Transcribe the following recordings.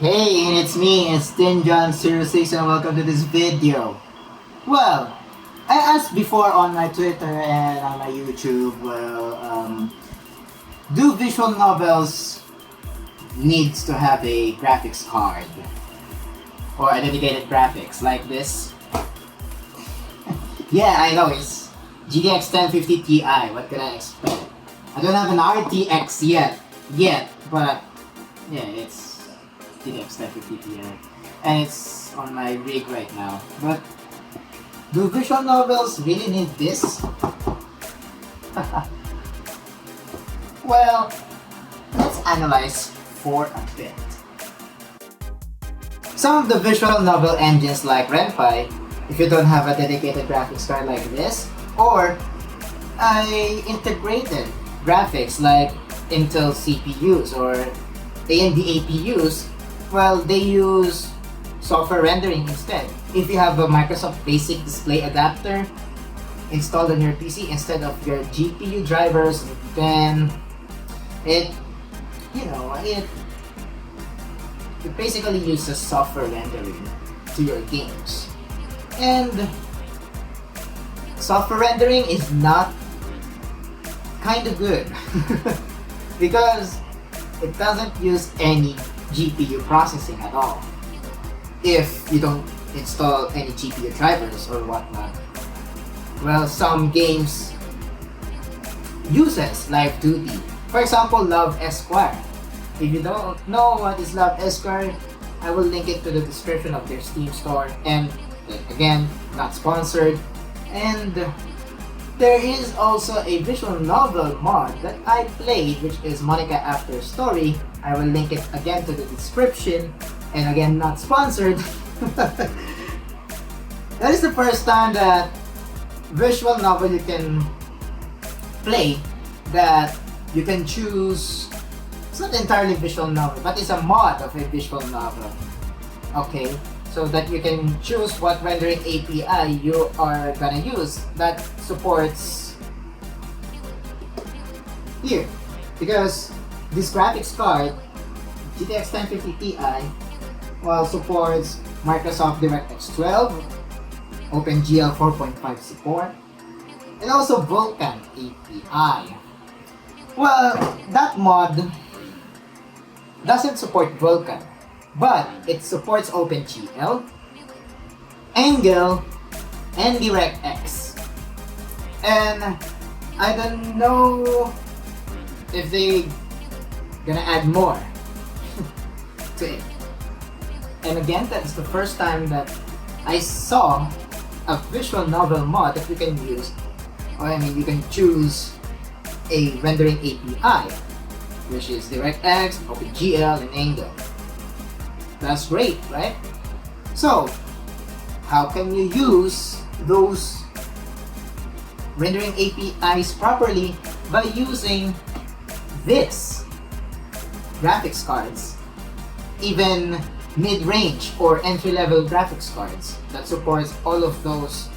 Hey, it's me, it's TinJohn06 and welcome to this video. Well, I asked before on my Twitter and on my YouTube, do visual novels needs to have a graphics card? Or a dedicated graphics like this? Yeah, I know, it's GTX 1050 Ti, what can I expect? I don't have an RTX yet, but yeah, it's GTX 1050 Ti. And it's on my rig right now. But do visual novels really need this? Well, let's analyze for a bit. Some of the visual novel engines like Ren'Py, if you don't have a dedicated graphics card like this, or integrated graphics like Intel CPUs or AMD APUs, well, they use software rendering instead. If you have a Microsoft Basic Display Adapter installed on your PC instead of your GPU drivers, then it basically uses software rendering to your games. And software rendering is not kind of good because it doesn't use any GPU processing at all if you don't install any GPU drivers or whatnot. Well, some games uses Live 2D. For example, Love Esquire. If you don't know what is Love Esquire, I will link it to the description of their Steam store. And again, not sponsored. And there is also a visual novel mod that I played, which is Monica After Story. I will link it again to the description. And again, not sponsored. That is the first time that visual novel you can play that you can choose. It's not entirely visual novel, but it's a mod of a visual novel. Okay, so that you can choose what rendering API you are gonna use that supports here. Because this graphics card, GTX 1050 Ti, well, supports Microsoft DirectX 12, OpenGL 4.5 support, and also Vulkan API. Well, that mod doesn't support Vulkan, but it supports OpenGL, Angle, and DirectX. And I don't know if they gonna add more to it. And again, that's the first time that I saw a visual novel mod that you can use, or you can choose a rendering API, which is DirectX, OpenGL, and Angle. That's great, right? So, how can you use those rendering APIs properly? By using this graphics cards, even mid-range or entry-level graphics cards that supports all of those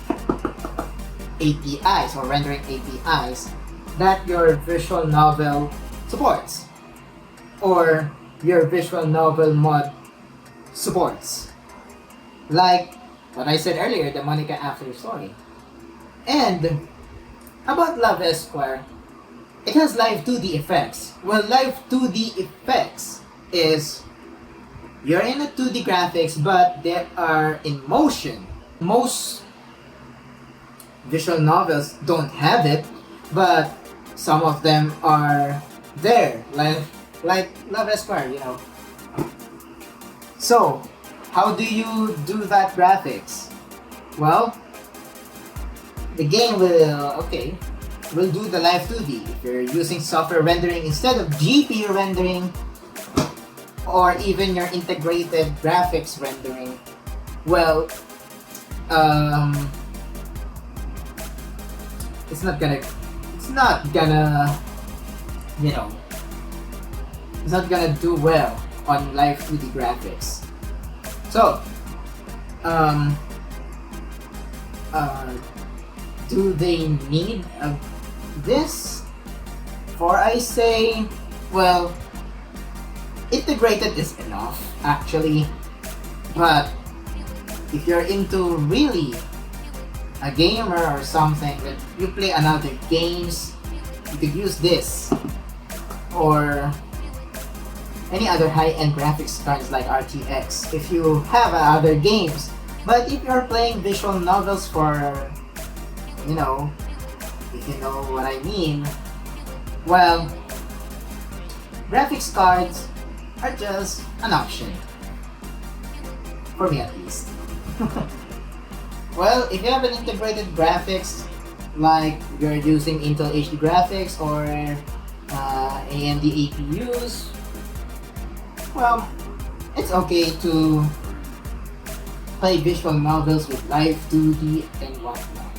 APIs or rendering APIs that your visual novel supports or your visual novel mod supports, like what I said earlier, the Monica After Story. And about Love Esquire, it has Live 2D effects. Well, Live 2D effects is you're in a 2D graphics, but they are in motion. Most visual novels don't have it, but some of them are there, like Love Esquire, So, how do you do that graphics? Well, the game will do the Live 2D. If you're using software rendering instead of GPU rendering, or even your integrated graphics rendering, well, it's not gonna do well on Live 2D graphics. So, do they need this? For I say, well, integrated is enough, actually. But if you're into really a gamer or something that you play another games, you could use this or any other high-end graphics cards like RTX if you have other games. But if you're playing visual novels for, you know, if you know what I mean, well, graphics cards are just an option. For me at least. Well, if you have an integrated graphics, like you're using Intel HD graphics or AMD APUs, well, it's okay to play visual novels with live 2D and whatnot.